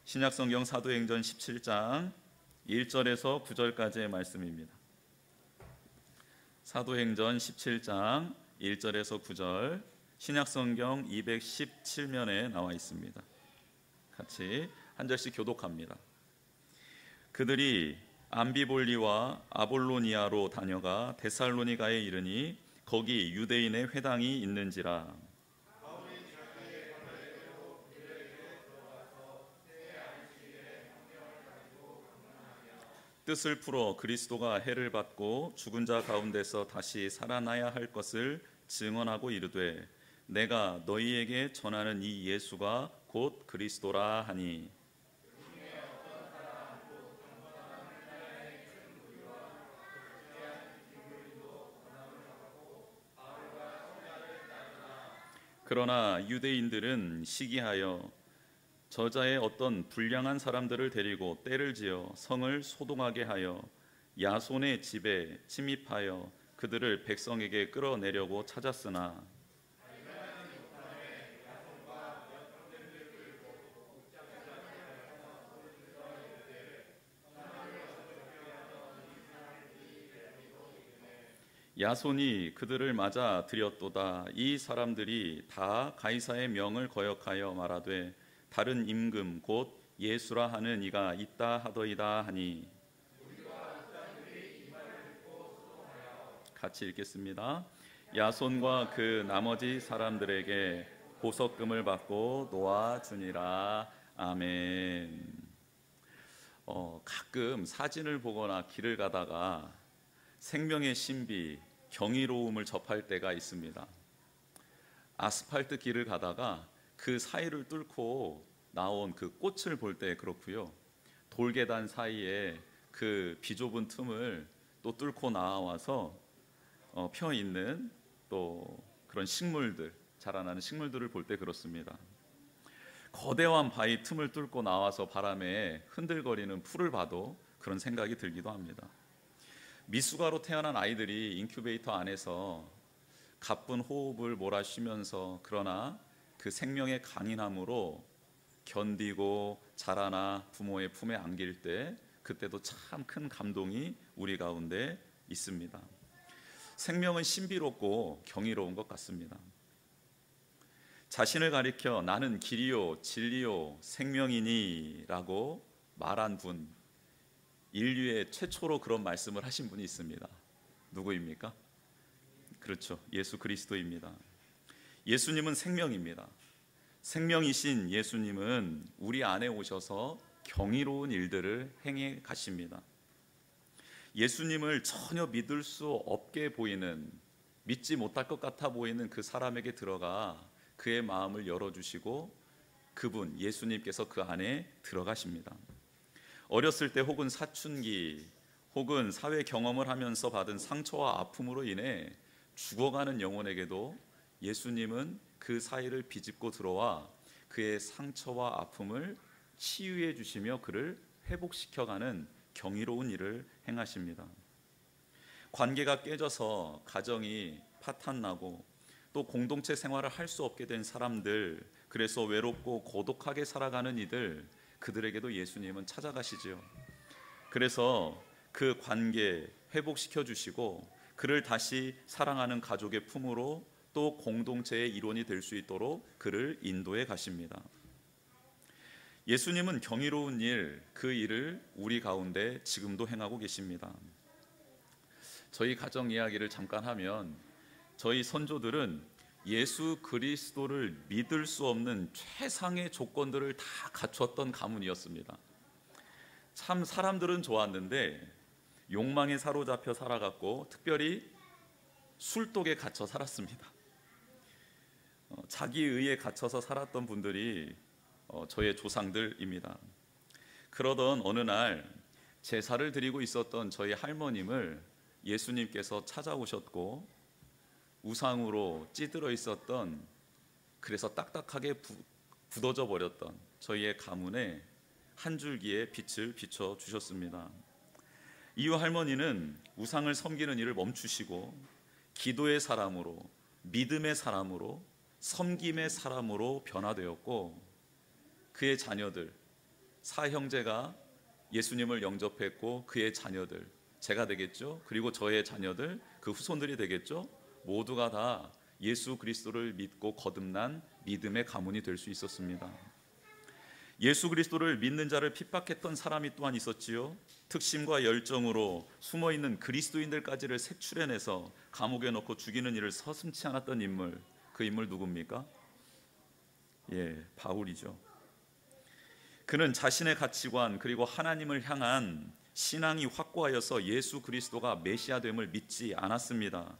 신약성경 사도행전 17장 1절에서 9절까지의 말씀입니다. 사도행전 17장 1절에서 9절, 신약성경 217면에 나와 있습니다. 같이 한 절씩 교독합니다. 그들이 암비볼리와 아볼로니아로 다녀가 데살로니가에 이르니 거기 유대인의 회당이 있는지라. 뜻을 풀어 그리스도가 해를 받고 죽은 자 가운데서 다시 살아나야 할 것을 증언하고 이르되 내가 너희에게 전하는 이 예수가 곧 그리스도라 하니. 그러나 유대인들은 시기하여 저자의 어떤 불량한 사람들을 데리고 때를 지어 성을 소동하게 하여 야손의 집에 침입하여 그들을 백성에게 끌어내려고 찾았으나 야손이 그들을 맞아 들였도다. 이 사람들이 다 가이사의 명을 거역하여 말하되 다른 임금 곧 예수라 하는 이가 있다 하더이다 하니. 같이 읽겠습니다. 야손과 그 나머지 사람들에게 보석금을 받고 놓아주니라. 아멘. 가끔 사진을 보거나 길을 가다가 생명의 신비, 경이로움을 접할 때가 있습니다. 아스팔트 길을 가다가 그 사이를 뚫고 나온 그 꽃을 볼 때 그렇고요. 돌계단 사이에 그 비좁은 틈을 또 뚫고 나와서 펴 있는 또 그런 식물들, 자라나는 식물들을 볼 때 그렇습니다. 거대한 바위 틈을 뚫고 나와서 바람에 흔들거리는 풀을 봐도 그런 생각이 들기도 합니다. 미숙아로 태어난 아이들이 인큐베이터 안에서 가쁜 호흡을 몰아쉬면서 그러나 그 생명의 강인함으로 견디고 자라나 부모의 품에 안길 때 그때도 참 큰 감동이 우리 가운데 있습니다. 생명은 신비롭고 경이로운 것 같습니다. 자신을 가리켜 나는 길이요 진리요 생명이니 라고 말한 분, 인류의 최초로 그런 말씀을 하신 분이 있습니다. 누구입니까? 그렇죠, 예수 그리스도입니다. 예수님은 생명입니다. 생명이신 예수님은 우리 안에 오셔서 경이로운 일들을 행해 가십니다. 예수님을 전혀 믿을 수 없게 보이는, 믿지 못할 것 같아 보이는 그 사람에게 들어가 그의 마음을 열어주시고 그분 예수님께서 그 안에 들어가십니다. 어렸을 때 혹은 사춘기 혹은 사회 경험을 하면서 받은 상처와 아픔으로 인해 죽어가는 영혼에게도 예수님은 그 사이를 비집고 들어와 그의 상처와 아픔을 치유해 주시며 그를 회복시켜가는 경이로운 일을 행하십니다. 관계가 깨져서 가정이 파탄나고 또 공동체 생활을 할 수 없게 된 사람들, 그래서 외롭고 고독하게 살아가는 이들, 그들에게도 예수님은 찾아가시지요. 그래서 그 관계 회복시켜 주시고 그를 다시 사랑하는 가족의 품으로 또 공동체의 일원이 될 수 있도록 그를 인도해 가십니다. 예수님은 경이로운 일, 그 일을 우리 가운데 지금도 행하고 계십니다. 저희 가정 이야기를 잠깐 하면 저희 선조들은 예수 그리스도를 믿을 수 없는 최상의 조건들을 다 갖췄던 가문이었습니다. 참 사람들은 좋았는데 욕망에 사로잡혀 살아갔고 특별히 술독에 갇혀 살았습니다. 자기 의에 갇혀서 살았던 분들이 저의 조상들입니다. 그러던 어느 날 제사를 드리고 있었던 저희 할머님을 예수님께서 찾아오셨고 우상으로 찌들어 있었던, 그래서 딱딱하게 굳어져 버렸던 저희의 가문에 한 줄기의 빛을 비춰 주셨습니다. 이후 할머니는 우상을 섬기는 일을 멈추시고 기도의 사람으로, 믿음의 사람으로, 섬김의 사람으로 변화되었고 그의 자녀들, 사형제가 예수님을 영접했고 그의 자녀들, 제가 되겠죠. 그리고 저의 자녀들, 그 후손들이 되겠죠. 모두가 다 예수 그리스도를 믿고 거듭난 믿음의 가문이 될 수 있었습니다. 예수 그리스도를 믿는 자를 핍박했던 사람이 또한 있었지요. 특심과 열정으로 숨어있는 그리스도인들까지를 색출해내서 감옥에 넣고 죽이는 일을 서슴지 않았던 인물, 그 인물 누굽니까? 바울이죠. 그는 자신의 가치관 그리고 하나님을 향한 신앙이 확고하여서 예수 그리스도가 메시아됨을 믿지 않았습니다.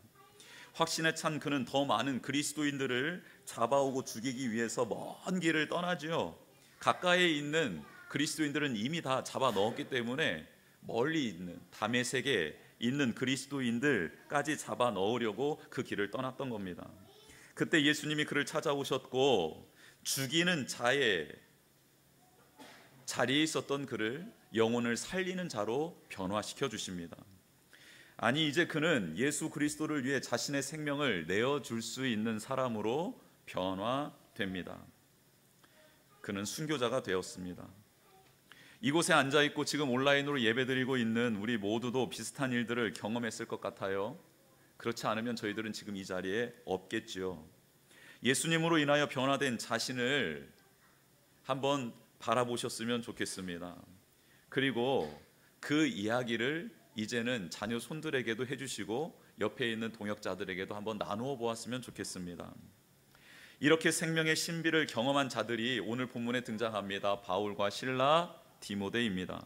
확신에 찬 그는 더 많은 그리스도인들을 잡아오고 죽이기 위해서 먼 길을 떠나지요. 가까이에 있는 그리스도인들은 이미 다 잡아 넣었기 때문에 멀리 있는 다메섹에 있는 그리스도인들까지 잡아 넣으려고 그 길을 떠났던 겁니다. 그때 예수님이 그를 찾아오셨고 죽이는 자의 자리에 있었던 그를 영혼을 살리는 자로 변화시켜 주십니다. 아니, 이제 그는 예수 그리스도를 위해 자신의 생명을 내어줄 수 있는 사람으로 변화됩니다. 그는 순교자가 되었습니다. 이곳에 앉아있고 지금 온라인으로 예배드리고 있는 우리 모두도 비슷한 일들을 경험했을 것 같아요. 그렇지 않으면 저희들은 지금 이 자리에 없겠지요. 예수님으로 인하여 변화된 자신을 한번 바라보셨으면 좋겠습니다. 그리고 그 이야기를 이제는 자녀 손들에게도 해주시고 옆에 있는 동역자들에게도 한번 나누어 보았으면 좋겠습니다. 이렇게 생명의 신비를 경험한 자들이 오늘 본문에 등장합니다. 바울과 실라, 디모데입니다.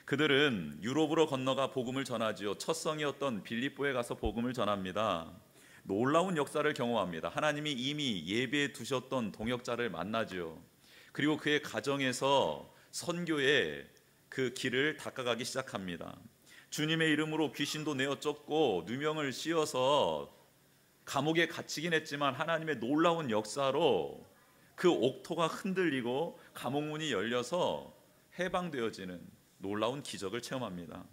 그들은 유럽으로 건너가 복음을 전하지요. 첫 성이었던 빌립보에 가서 복음을 전합니다. 놀라운 역사를 경험합니다. 하나님이 이미 예비해 두셨던 동역자를 만나지요. 그리고 그의 가정에서 선교의 그 길을 닦아가기 시작합니다. 주님의 이름으로 귀신도 내어 쫓고 누명을 씌워서 감옥에 갇히긴 했지만 하나님의 놀라운 역사로 그 옥토가 흔들리고 감옥문이 열려서 해방되어지는 놀라운 기적을 체험합니다.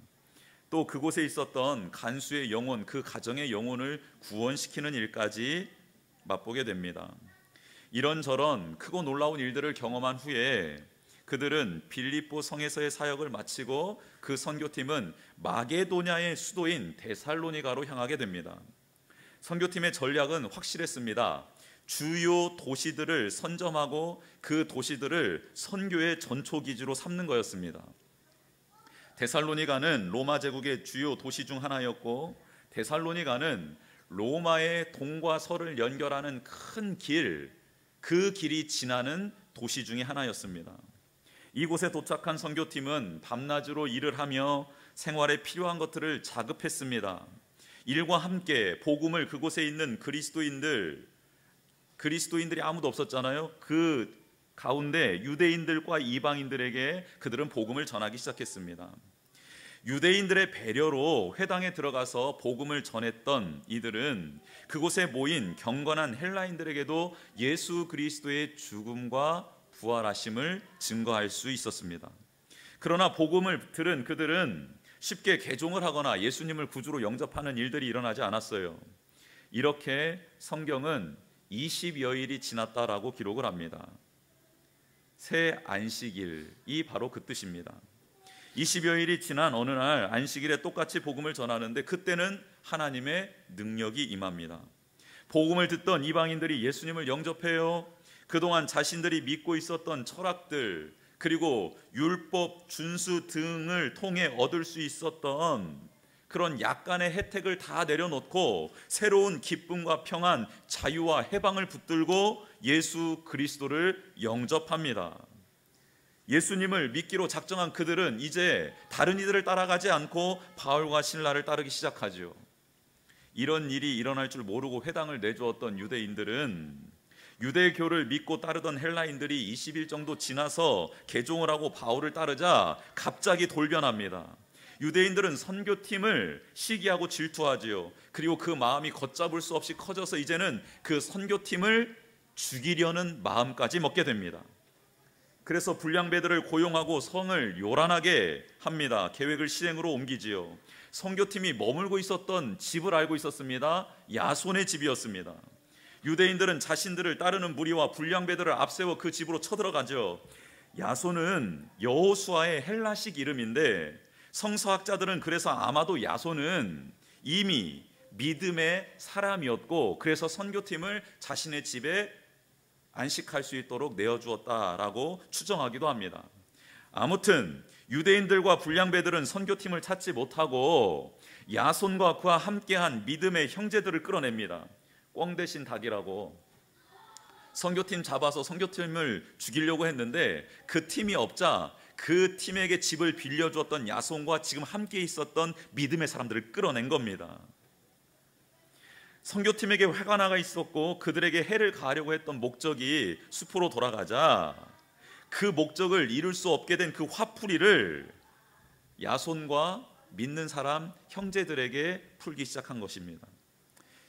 또 그곳에 있었던 간수의 영혼, 그 가정의 영혼을 구원시키는 일까지 맛보게 됩니다. 이런저런 크고 놀라운 일들을 경험한 후에 그들은 빌립보 성에서의 사역을 마치고 그 선교팀은 마게도냐의 수도인 데살로니가로 향하게 됩니다. 선교팀의 전략은 확실했습니다. 주요 도시들을 선점하고 그 도시들을 선교의 전초기지로 삼는 거였습니다. 데살로니가는 로마 제국의 주요 도시 중 하나였고, 데살로니가는 로마의 동과 서를 연결하는 큰 길, 그 길이 지나는 도시 중에 하나였습니다. 이곳에 도착한 선교팀은 밤낮으로 일을 하며 생활에 필요한 것들을 자급했습니다. 일과 함께 복음을 그곳에 있는 그리스도인들이 아무도 없었잖아요. 그 가운데 유대인들과 이방인들에게 그들은 복음을 전하기 시작했습니다. 유대인들의 배려로 회당에 들어가서 복음을 전했던 이들은 그곳에 모인 경건한 헬라인들에게도 예수 그리스도의 죽음과 부활하심을 증거할 수 있었습니다. 그러나 복음을 들은 그들은 쉽게 개종을 하거나 예수님을 구주로 영접하는 일들이 일어나지 않았어요. 이렇게 성경은 20여일이 지났다라고 기록을 합니다. 새 안식일이 바로 그 뜻입니다. 20여일이 지난 어느 날 안식일에 똑같이 복음을 전하는데 그때는 하나님의 능력이 임합니다. 복음을 듣던 이방인들이 예수님을 영접해요. 그동안 자신들이 믿고 있었던 철학들, 그리고 율법 준수 등을 통해 얻을 수 있었던 그런 약간의 혜택을 다 내려놓고 새로운 기쁨과 평안, 자유와 해방을 붙들고 예수 그리스도를 영접합니다. 예수님을 믿기로 작정한 그들은 이제 다른 이들을 따라가지 않고 바울과 실라를 따르기 시작하죠. 이런 일이 일어날 줄 모르고 회당을 내주었던 유대인들은 유대교를 믿고 따르던 헬라인들이 20일 정도 지나서 개종을 하고 바울을 따르자 갑자기 돌변합니다. 유대인들은 선교팀을 시기하고 질투하지요. 그리고 그 마음이 걷잡을 수 없이 커져서 이제는 그 선교팀을 죽이려는 마음까지 먹게 됩니다. 그래서 불량배들을 고용하고 성을 요란하게 합니다. 계획을 실행으로 옮기지요. 선교팀이 머물고 있었던 집을 알고 있었습니다. 야손의 집이었습니다. 유대인들은 자신들을 따르는 무리와 불량배들을 앞세워 그 집으로 쳐들어가죠. 야손은 여호수아의 헬라식 이름인데 성서학자들은 그래서 아마도 야손은 이미 믿음의 사람이었고 그래서 선교팀을 자신의 집에 안식할 수 있도록 내어주었다라고 추정하기도 합니다. 아무튼 유대인들과 불량배들은 선교팀을 찾지 못하고 야손과 그와 함께한 믿음의 형제들을 끌어냅니다. 꿩 대신 닭이라고 선교팀 잡아서 선교팀을 죽이려고 했는데 그 팀이 없자 그 팀에게 집을 빌려주었던 야손과 지금 함께 있었던 믿음의 사람들을 끌어낸 겁니다. 선교팀에게 회관아가 있었고 그들에게 해를 가하려고 했던 목적이 숲으로 돌아가자 그 목적을 이룰 수 없게 된 그 화풀이를 야손과 믿는 사람 형제들에게 풀기 시작한 것입니다.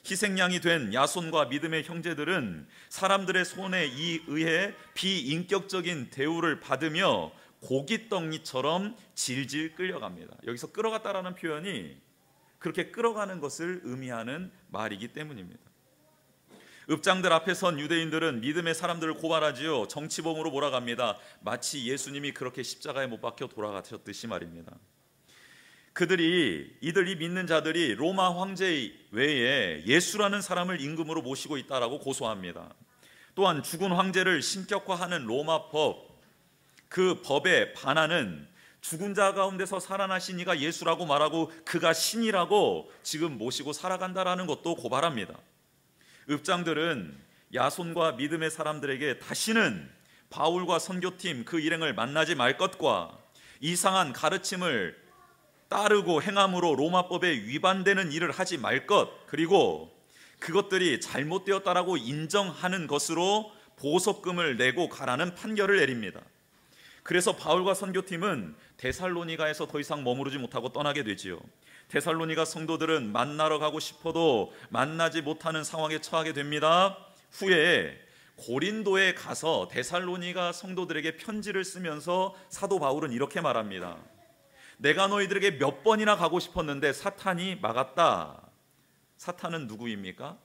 희생양이 된 야손과 믿음의 형제들은 사람들의 손에 의해 비인격적인 대우를 받으며 고깃덩이처럼 질질 끌려갑니다. 여기서 끌어갔다라는 표현이 그렇게 끌어가는 것을 의미하는 말이기 때문입니다. 읍장들 앞에 선 유대인들은 믿음의 사람들을 고발하지요. 정치범으로 몰아갑니다. 마치 예수님이 그렇게 십자가에 못 박혀 돌아가셨듯이 말입니다. 이들이 믿는 자들이 로마 황제 외에 예수라는 사람을 임금으로 모시고 있다라고 고소합니다. 또한 죽은 황제를 신격화하는 로마 법, 그 법에 반하는 죽은 자 가운데서 살아나신 이가 예수라고 말하고 그가 신이라고 지금 모시고 살아간다라는 것도 고발합니다. 읍장들은 야손과 믿음의 사람들에게 다시는 바울과 선교팀 그 일행을 만나지 말 것과 이상한 가르침을 따르고 행함으로 로마법에 위반되는 일을 하지 말 것, 그리고 그것들이 잘못되었다라고 인정하는 것으로 보석금을 내고 가라는 판결을 내립니다. 그래서 바울과 선교팀은 데살로니가에서 더 이상 머무르지 못하고 떠나게 되지요. 데살로니가 성도들은 만나러 가고 싶어도 만나지 못하는 상황에 처하게 됩니다. 후에 고린도에 가서 데살로니가 성도들에게 편지를 쓰면서 사도 바울은 이렇게 말합니다. 내가 너희들에게 몇 번이나 가고 싶었는데 사탄이 막았다. 사탄은 누구입니까?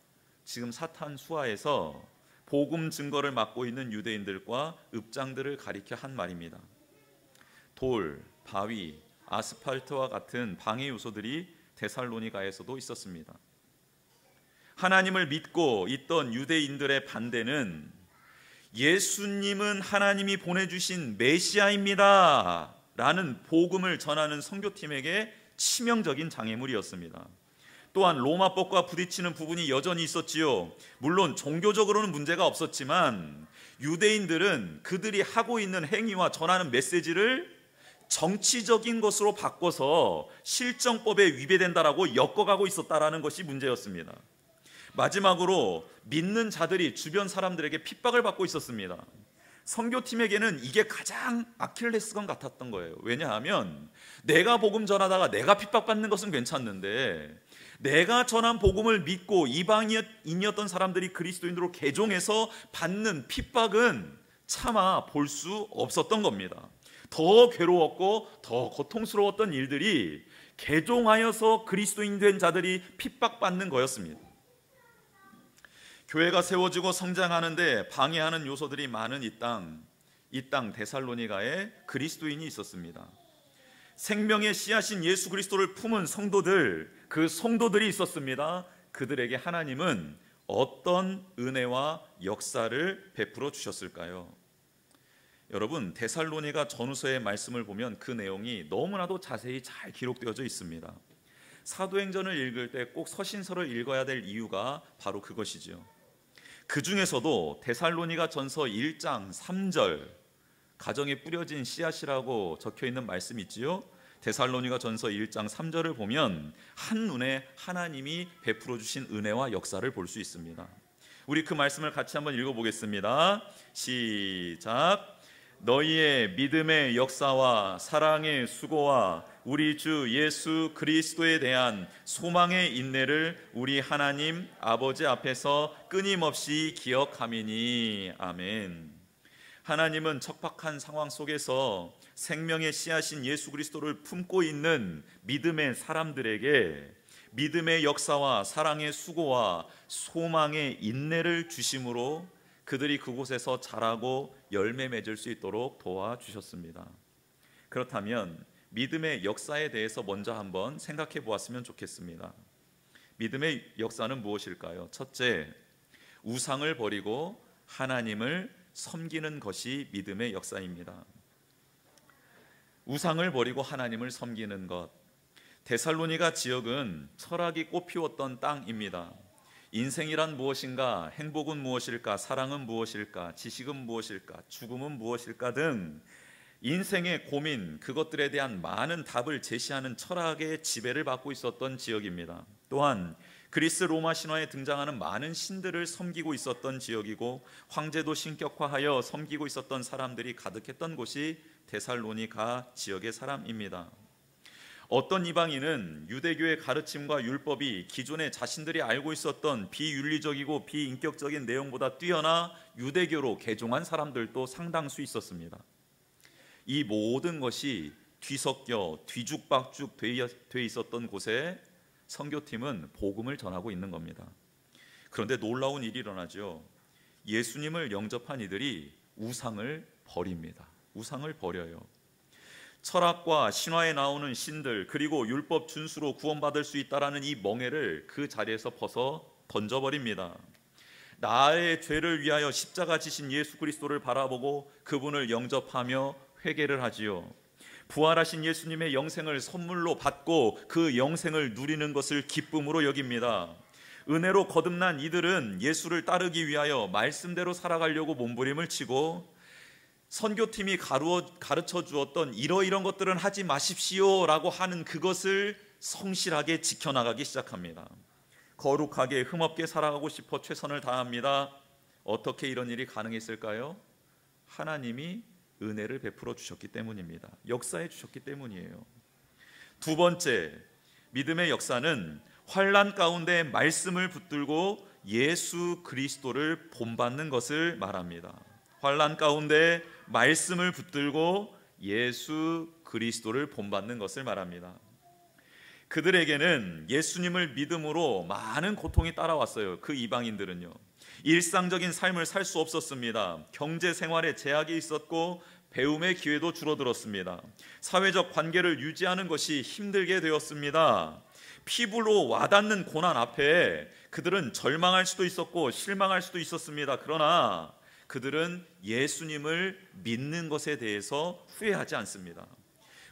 지금 사탄 수하에서 복음 증거를 맡고 있는 유대인들과 읍장들을 가리켜 한 말입니다. 돌, 바위, 아스팔트와 같은 방해 요소들이 데살로니가에서도 있었습니다. 하나님을 믿고 있던 유대인들의 반대는 예수님은 하나님이 보내주신 메시아입니다 라는 복음을 전하는 선교팀에게 치명적인 장애물이었습니다. 또한 로마법과 부딪히는 부분이 여전히 있었지요. 물론 종교적으로는 문제가 없었지만 유대인들은 그들이 하고 있는 행위와 전하는 메시지를 정치적인 것으로 바꿔서 실정법에 위배된다라고 엮어가고 있었다라는 것이 문제였습니다. 마지막으로 믿는 자들이 주변 사람들에게 핍박을 받고 있었습니다. 선교팀에게는 이게 가장 아킬레스건 같았던 거예요. 왜냐하면 내가 복음 전하다가 내가 핍박받는 것은 괜찮는데 내가 전한 복음을 믿고 이방인이었던 사람들이 그리스도인으로 개종해서 받는 핍박은 차마 볼 수 없었던 겁니다. 더 괴로웠고 더 고통스러웠던 일들이 개종하여서 그리스도인 된 자들이 핍박받는 거였습니다. 교회가 세워지고 성장하는데 방해하는 요소들이 많은 이 땅 데살로니가에 그리스도인이 있었습니다. 생명의 씨앗인 예수 그리스도를 품은 성도들, 그 성도들이 있었습니다. 그들에게 하나님은 어떤 은혜와 역사를 베풀어 주셨을까요? 여러분, 데살로니가 전후서의 말씀을 보면 그 내용이 너무나도 자세히 잘 기록되어져 있습니다. 사도행전을 읽을 때 꼭 서신서를 읽어야 될 이유가 바로 그것이죠. 그 중에서도 데살로니가 전서 1장 3절 가정에 뿌려진 씨앗이라고 적혀있는 말씀이 있지요. 데살로니가 전서 1장 3절을 보면 한눈에 하나님이 베풀어 주신 은혜와 역사를 볼 수 있습니다. 우리 그 말씀을 같이 한번 읽어보겠습니다. 시작. 너희의 믿음의 역사와 사랑의 수고와 우리 주 예수 그리스도에 대한 소망의 인내를 우리 하나님 아버지 앞에서 끊임없이 기억함이니. 아멘. 하나님은 척박한 상황 속에서 생명의 씨앗인 예수 그리스도를 품고 있는 믿음의 사람들에게 믿음의 역사와 사랑의 수고와 소망의 인내를 주심으로 그들이 그곳에서 자라고 열매 맺을 수 있도록 도와주셨습니다. 그렇다면 믿음의 역사에 대해서 먼저 한번 생각해 보았으면 좋겠습니다. 믿음의 역사는 무엇일까요? 첫째, 우상을 버리고 하나님을 섬기는 것이 믿음의 역사입니다. 우상을 버리고 하나님을 섬기는 것. 데살로니가 지역은 철학이 꽃피웠던 땅입니다. 인생이란 무엇인가, 행복은 무엇일까, 사랑은 무엇일까, 지식은 무엇일까, 죽음은 무엇일까 등 인생의 고민, 그것들에 대한 많은 답을 제시하는 철학의 지배를 받고 있었던 지역입니다. 또한 그리스 로마 신화에 등장하는 많은 신들을 섬기고 있었던 지역이고, 황제도 신격화하여 섬기고 있었던 사람들이 가득했던 곳이 데살로니가 지역의 사람입니다. 어떤 이방인은 유대교의 가르침과 율법이 기존에 자신들이 알고 있었던 비윤리적이고 비인격적인 내용보다 뛰어나 유대교로 개종한 사람들도 상당수 있었습니다. 이 모든 것이 뒤섞여 뒤죽박죽 돼 있었던 곳에 선교팀은 복음을 전하고 있는 겁니다. 그런데 놀라운 일이 일어나죠. 예수님을 영접한 이들이 우상을 버립니다. 우상을 버려요. 철학과 신화에 나오는 신들, 그리고 율법 준수로 구원받을 수 있다라는 이 멍에를 그 자리에서 벗어 던져버립니다. 나의 죄를 위하여 십자가 지신 예수 그리스도를 바라보고 그분을 영접하며 회개를 하지요. 부활하신 예수님의 영생을 선물로 받고 그 영생을 누리는 것을 기쁨으로 여깁니다. 은혜로 거듭난 이들은 예수를 따르기 위하여 말씀대로 살아가려고 몸부림을 치고, 선교팀이 가르쳐 주었던 이러이런 것들은 하지 마십시오 라고 하는 그것을 성실하게 지켜나가기 시작합니다. 거룩하게 흠없게 살아가고 싶어 최선을 다합니다. 어떻게 이런 일이 가능했을까요? 하나님이 은혜를 베풀어 주셨기 때문입니다. 역사해 주셨기 때문이에요. 두 번째, 믿음의 역사는 환난 가운데 말씀을 붙들고 예수 그리스도를 본받는 것을 말합니다. 환난 가운데 말씀을 붙들고 예수 그리스도를 본받는 것을 말합니다. 그들에게는 예수님을 믿음으로 많은 고통이 따라왔어요. 그 이방인들은요, 일상적인 삶을 살 수 없었습니다. 경제 생활에 제약이 있었고 배움의 기회도 줄어들었습니다. 사회적 관계를 유지하는 것이 힘들게 되었습니다. 피부로 와닿는 고난 앞에 그들은 절망할 수도 있었고 실망할 수도 있었습니다. 그러나 그들은 예수님을 믿는 것에 대해서 후회하지 않습니다.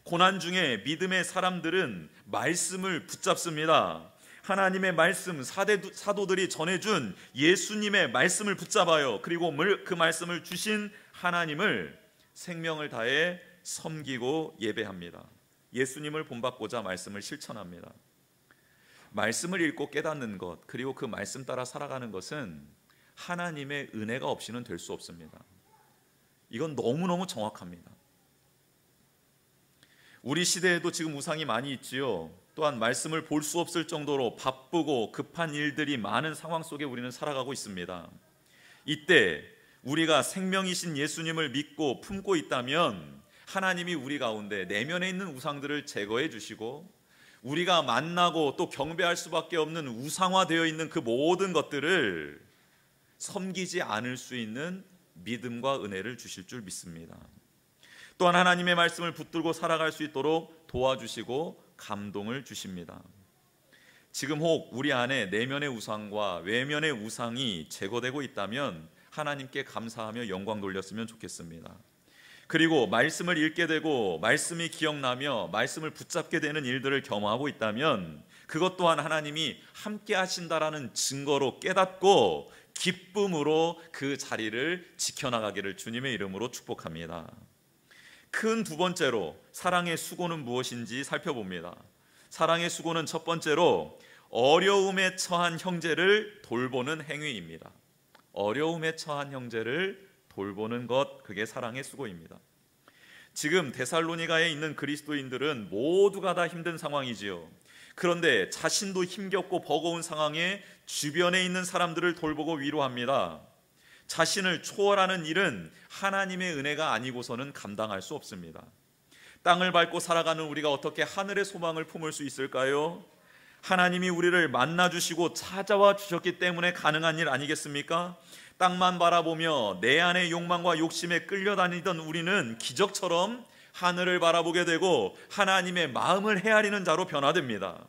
고난 중에 믿음의 사람들은 말씀을 붙잡습니다. 하나님의 말씀, 사도들이 전해준 예수님의 말씀을 붙잡아요. 그리고 그 말씀을 주신 하나님을 생명을 다해 섬기고 예배합니다. 예수님을 본받고자 말씀을 실천합니다. 말씀을 읽고 깨닫는 것, 그리고 그 말씀 따라 살아가는 것은 하나님의 은혜가 없이는 될 수 없습니다. 이건 너무너무 정확합니다. 우리 시대에도 지금 우상이 많이 있지요. 또한 말씀을 볼 수 없을 정도로 바쁘고 급한 일들이 많은 상황 속에 우리는 살아가고 있습니다. 이때 우리가 생명이신 예수님을 믿고 품고 있다면 하나님이 우리 가운데 내면에 있는 우상들을 제거해 주시고, 우리가 만나고 또 경배할 수밖에 없는 우상화되어 있는 그 모든 것들을 섬기지 않을 수 있는 믿음과 은혜를 주실 줄 믿습니다. 또한 하나님의 말씀을 붙들고 살아갈 수 있도록 도와주시고 감동을 주십니다. 지금 혹 우리 안에 내면의 우상과 외면의 우상이 제거되고 있다면 하나님께 감사하며 영광 돌렸으면 좋겠습니다. 그리고 말씀을 읽게 되고 말씀이 기억나며 말씀을 붙잡게 되는 일들을 경험하고 있다면 그것 또한 하나님이 함께 하신다라는 증거로 깨닫고 기쁨으로 그 자리를 지켜나가기를 주님의 이름으로 축복합니다. 큰 두 번째로 사랑의 수고는 무엇인지 살펴봅니다. 사랑의 수고는 첫 번째로 어려움에 처한 형제를 돌보는 행위입니다. 어려움에 처한 형제를 돌보는 것, 그게 사랑의 수고입니다. 지금 데살로니가에 있는 그리스도인들은 모두가 다 힘든 상황이지요. 그런데 자신도 힘겹고 버거운 상황에 주변에 있는 사람들을 돌보고 위로합니다. 자신을 초월하는 일은 하나님의 은혜가 아니고서는 감당할 수 없습니다. 땅을 밟고 살아가는 우리가 어떻게 하늘의 소망을 품을 수 있을까요? 하나님이 우리를 만나주시고 찾아와 주셨기 때문에 가능한 일 아니겠습니까? 땅만 바라보며 내 안의 욕망과 욕심에 끌려다니던 우리는 기적처럼 하늘을 바라보게 되고 하나님의 마음을 헤아리는 자로 변화됩니다.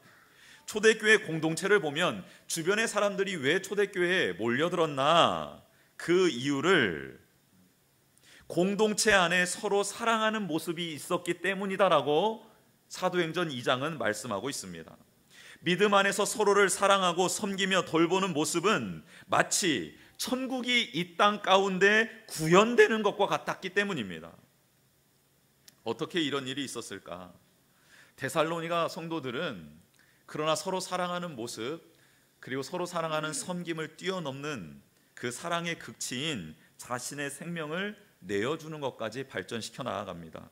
초대교회 공동체를 보면 주변의 사람들이 왜 초대교회에 몰려들었나, 그 이유를 공동체 안에 서로 사랑하는 모습이 있었기 때문이다라고 사도행전 2장은 말씀하고 있습니다. 믿음 안에서 서로를 사랑하고 섬기며 돌보는 모습은 마치 천국이 이 땅 가운데 구현되는 것과 같았기 때문입니다. 어떻게 이런 일이 있었을까? 데살로니가 성도들은 그러나 서로 사랑하는 모습, 그리고 서로 사랑하는 섬김을 뛰어넘는 그 사랑의 극치인 자신의 생명을 내어주는 것까지 발전시켜 나아갑니다.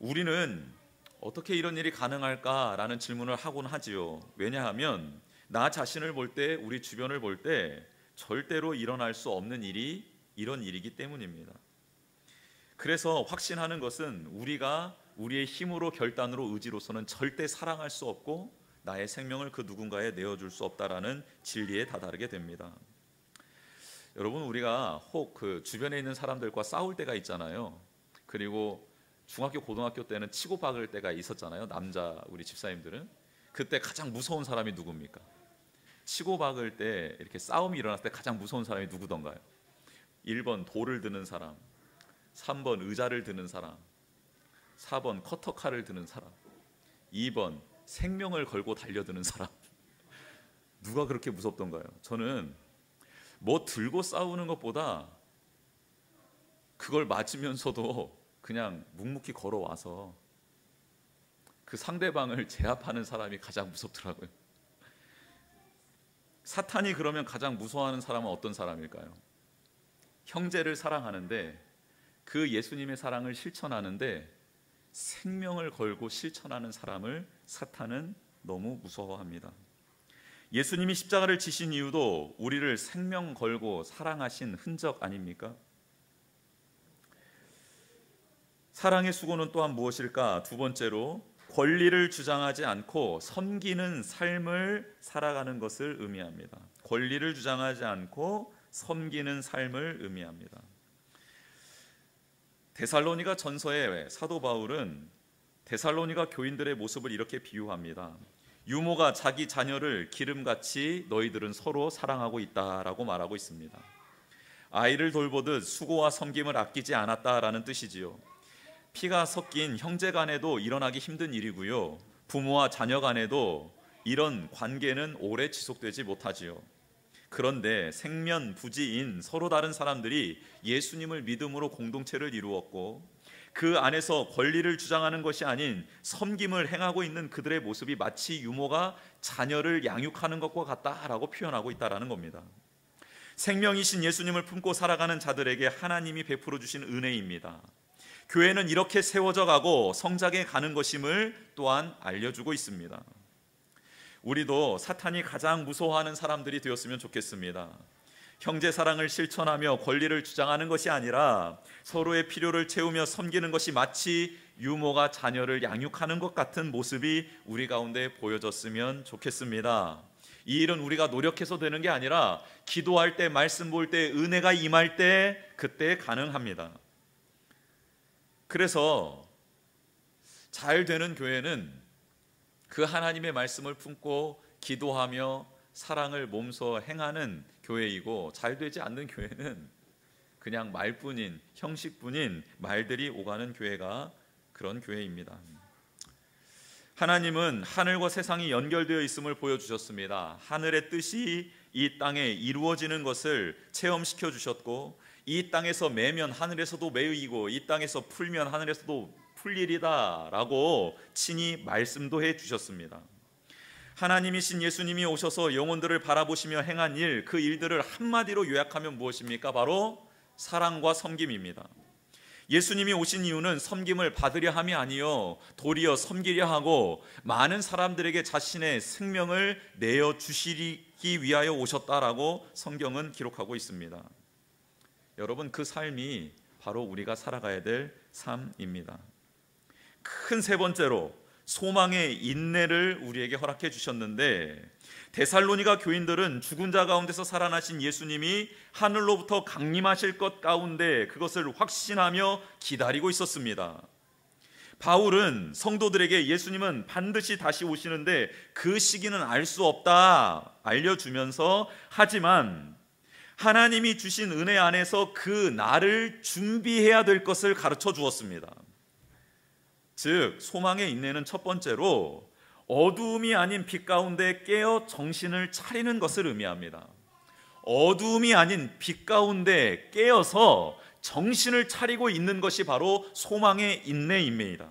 우리는 어떻게 이런 일이 가능할까라는 질문을 하곤 하지요. 왜냐하면 나 자신을 볼 때, 우리 주변을 볼 때 절대로 일어날 수 없는 일이 이런 일이기 때문입니다. 그래서 확신하는 것은 우리가 우리의 힘으로, 결단으로, 의지로서는 절대 사랑할 수 없고 나의 생명을 그 누군가에 내어줄 수 없다라는 진리에 다다르게 됩니다. 여러분, 우리가 혹 그 주변에 있는 사람들과 싸울 때가 있잖아요. 그리고 중학교, 고등학교 때는 치고 박을 때가 있었잖아요. 남자 우리 집사님들은. 그때 가장 무서운 사람이 누굽니까? 치고 박을 때, 이렇게 싸움이 일어났을 때 가장 무서운 사람이 누구던가요? 1번 돌을 드는 사람, 3번 의자를 드는 사람, 4번 커터칼을 드는 사람, 2번 생명을 걸고 달려드는 사람. 누가 그렇게 무섭던가요? 저는 뭐 들고 싸우는 것보다 그걸 맞으면서도 그냥 묵묵히 걸어와서 그 상대방을 제압하는 사람이 가장 무섭더라고요. 사탄이 그러면 가장 무서워하는 사람은 어떤 사람일까요? 형제를 사랑하는데, 그 예수님의 사랑을 실천하는데 생명을 걸고 실천하는 사람을 사탄은 너무 무서워합니다. 예수님이 십자가를 지신 이유도 우리를 생명 걸고 사랑하신 흔적 아닙니까? 사랑의 수고는 또한 무엇일까? 두 번째로, 권리를 주장하지 않고 섬기는 삶을 살아가는 것을 의미합니다. 권리를 주장하지 않고 섬기는 삶을 의미합니다. 데살로니가 전서의 사도 바울은 데살로니가 교인들의 모습을 이렇게 비유합니다. 유모가 자기 자녀를 기름같이 너희들은 서로 사랑하고 있다라고 말하고 있습니다. 아이를 돌보듯 수고와 섬김을 아끼지 않았다라는 뜻이지요. 피가 섞인 형제 간에도 일어나기 힘든 일이고요. 부모와 자녀 간에도 이런 관계는 오래 지속되지 못하지요. 그런데 생면부지인 서로 다른 사람들이 예수님을 믿음으로 공동체를 이루었고, 그 안에서 권리를 주장하는 것이 아닌 섬김을 행하고 있는 그들의 모습이 마치 유모가 자녀를 양육하는 것과 같다라고 표현하고 있다는 겁니다. 생명이신 예수님을 품고 살아가는 자들에게 하나님이 베풀어 주신 은혜입니다. 교회는 이렇게 세워져 가고 성장해 가는 것임을 또한 알려주고 있습니다. 우리도 사탄이 가장 무서워하는 사람들이 되었으면 좋겠습니다. 형제 사랑을 실천하며 권리를 주장하는 것이 아니라 서로의 필요를 채우며 섬기는 것이 마치 유모가 자녀를 양육하는 것 같은 모습이 우리 가운데 보여졌으면 좋겠습니다. 이 일은 우리가 노력해서 되는 게 아니라 기도할 때, 말씀 볼 때, 은혜가 임할 때, 그때 가능합니다. 그래서 잘 되는 교회는 그 하나님의 말씀을 품고 기도하며 사랑을 몸소 행하는 교회이고, 잘 되지 않는 교회는 그냥 말뿐인, 형식뿐인 말들이 오가는 교회가 그런 교회입니다. 하나님은 하늘과 세상이 연결되어 있음을 보여주셨습니다. 하늘의 뜻이 이 땅에 이루어지는 것을 체험시켜 주셨고, 이 땅에서 매면 하늘에서도 매이고, 이 땅에서 풀면 하늘에서도 풀리리다 라고 친히 말씀도 해 주셨습니다. 하나님이신 예수님이 오셔서 영혼들을 바라보시며 행한 일, 그 일들을 한마디로 요약하면 무엇입니까? 바로 사랑과 섬김입니다. 예수님이 오신 이유는 섬김을 받으려 함이 아니요 도리어 섬기려 하고 많은 사람들에게 자신의 생명을 내어주시기 위하여 오셨다라고 성경은 기록하고 있습니다. 여러분, 그 삶이 바로 우리가 살아가야 될 삶입니다. 큰 세 번째로, 소망의 인내를 우리에게 허락해 주셨는데, 데살로니가 교인들은 죽은 자 가운데서 살아나신 예수님이 하늘로부터 강림하실 것 가운데 그것을 확신하며 기다리고 있었습니다. 바울은 성도들에게 예수님은 반드시 다시 오시는데 그 시기는 알 수 없다 알려주면서, 하지만 하나님이 주신 은혜 안에서 그 날을 준비해야 될 것을 가르쳐 주었습니다. 즉 소망의 인내는 첫 번째로 어두움이 아닌 빛 가운데 깨어 정신을 차리는 것을 의미합니다. 어두움이 아닌 빛 가운데 깨어서 정신을 차리고 있는 것이 바로 소망의 인내입니다.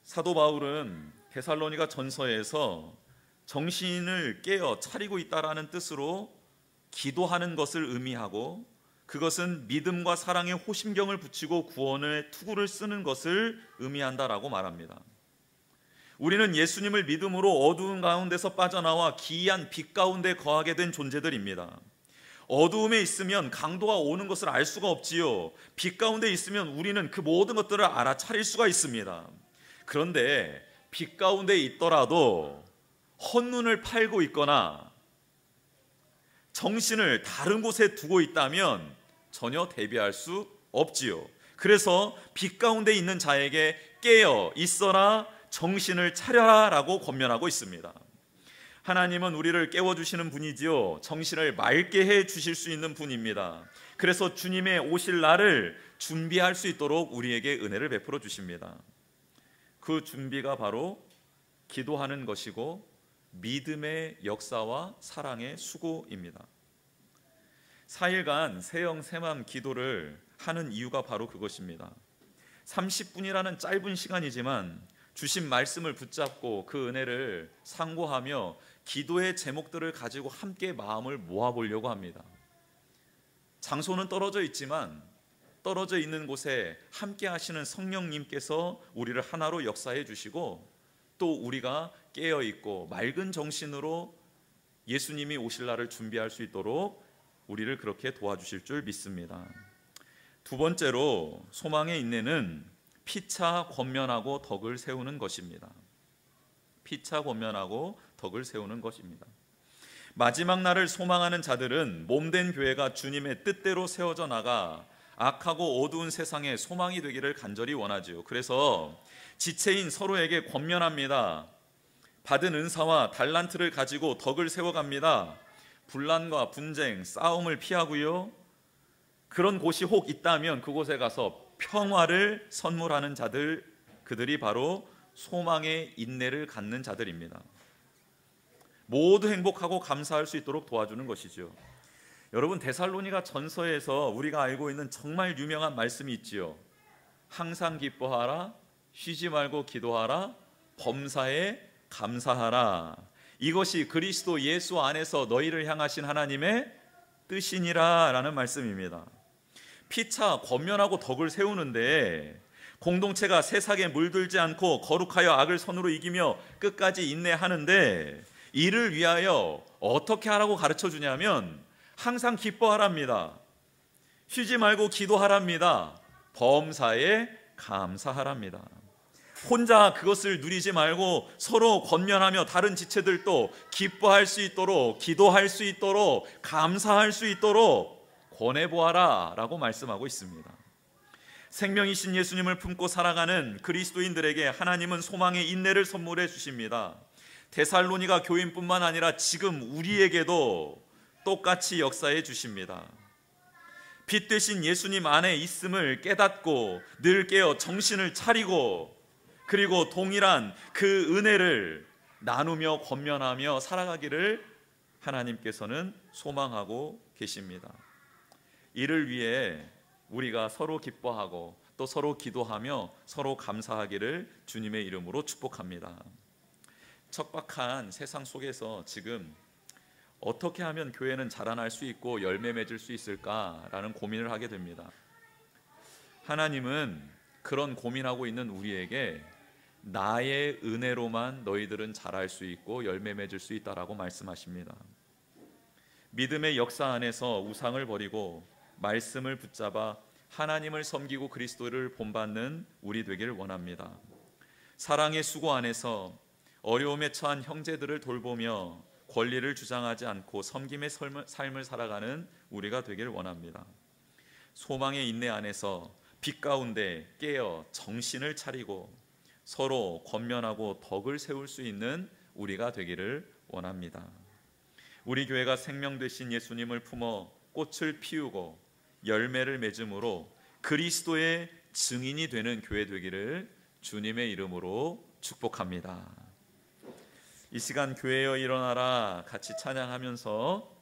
사도 바울은 데살로니가 전서에서 정신을 깨어 차리고 있다라는 뜻으로 기도하는 것을 의미하고, 그것은 믿음과 사랑의 호심경을 붙이고 구원의 투구를 쓰는 것을 의미한다라고 말합니다. 우리는 예수님을 믿음으로 어두운 가운데서 빠져나와 기이한 빛 가운데 거하게 된 존재들입니다. 어두움에 있으면 강도가 오는 것을 알 수가 없지요. 빛 가운데 있으면 우리는 그 모든 것들을 알아차릴 수가 있습니다. 그런데 빛 가운데 있더라도 헛눈을 팔고 있거나 정신을 다른 곳에 두고 있다면 전혀 대비할 수 없지요. 그래서 빛 가운데 있는 자에게 깨어 있어라, 정신을 차려라 라고 권면하고 있습니다. 하나님은 우리를 깨워주시는 분이지요. 정신을 맑게 해 주실 수 있는 분입니다. 그래서 주님의 오실 날을 준비할 수 있도록 우리에게 은혜를 베풀어 주십니다. 그 준비가 바로 기도하는 것이고 믿음의 역사와 사랑의 수고입니다. 4일간 새영 새맘 기도를 하는 이유가 바로 그것입니다. 30분이라는 짧은 시간이지만 주신 말씀을 붙잡고 그 은혜를 상고하며 기도의 제목들을 가지고 함께 마음을 모아보려고 합니다. 장소는 떨어져 있지만 떨어져 있는 곳에 함께 하시는 성령님께서 우리를 하나로 역사해 주시고, 또 우리가 깨어있고 맑은 정신으로 예수님이 오실 날을 준비할 수 있도록 우리를 그렇게 도와주실 줄 믿습니다. 두 번째로 소망의 인내는 피차 권면하고 덕을 세우는 것입니다. 피차 권면하고 덕을 세우는 것입니다. 마지막 날을 소망하는 자들은 몸된 교회가 주님의 뜻대로 세워져 나가 악하고 어두운 세상에 소망이 되기를 간절히 원하지요. 그래서 지체인 서로에게 권면합니다. 받은 은사와 달란트를 가지고 덕을 세워갑니다. 분란과 분쟁, 싸움을 피하고요. 그런 곳이 혹 있다면 그곳에 가서 평화를 선물하는 자들, 그들이 바로 소망의 인내를 갖는 자들입니다. 모두 행복하고 감사할 수 있도록 도와주는 것이죠. 여러분, 데살로니가 전서에서 우리가 알고 있는 정말 유명한 말씀이 있지요. 항상 기뻐하라, 쉬지 말고 기도하라, 범사에 감사하라. 이것이 그리스도 예수 안에서 너희를 향하신 하나님의 뜻이니라 라는 말씀입니다. 피차 권면하고 덕을 세우는데 공동체가 세상에 물들지 않고 거룩하여 악을 선으로 이기며 끝까지 인내하는데, 이를 위하여 어떻게 하라고 가르쳐 주냐면 항상 기뻐하랍니다. 쉬지 말고 기도하랍니다. 범사에 감사하랍니다. 혼자 그것을 누리지 말고 서로 권면하며 다른 지체들도 기뻐할 수 있도록, 기도할 수 있도록, 감사할 수 있도록 권해보아라 라고 말씀하고 있습니다. 생명이신 예수님을 품고 살아가는 그리스도인들에게 하나님은 소망의 인내를 선물해 주십니다. 데살로니가 교인뿐만 아니라 지금 우리에게도 똑같이 역사해 주십니다. 빛 되신 예수님 안에 있음을 깨닫고 늘 깨어 정신을 차리고, 그리고 동일한 그 은혜를 나누며 권면하며 살아가기를 하나님께서는 소망하고 계십니다. 이를 위해 우리가 서로 기뻐하고 또 서로 기도하며 서로 감사하기를 주님의 이름으로 축복합니다. 척박한 세상 속에서 지금 어떻게 하면 교회는 자라날 수 있고 열매 맺을 수 있을까라는 고민을 하게 됩니다. 하나님은 그런 고민하고 있는 우리에게 나의 은혜로만 너희들은 자랄 수 있고 열매 맺을 수 있다라고 말씀하십니다. 믿음의 역사 안에서 우상을 버리고 말씀을 붙잡아 하나님을 섬기고 그리스도를 본받는 우리 되기를 원합니다. 사랑의 수고 안에서 어려움에 처한 형제들을 돌보며 권리를 주장하지 않고 섬김의 삶을 살아가는 우리가 되길 원합니다. 소망의 인내 안에서 빛 가운데 깨어 정신을 차리고 서로 권면하고 덕을 세울 수 있는 우리가 되기를 원합니다. 우리 교회가 생명 되신 예수님을 품어 꽃을 피우고 열매를 맺음으로 그리스도의 증인이 되는 교회 되기를 주님의 이름으로 축복합니다. 이 시간 교회여 일어나라 같이 찬양하면서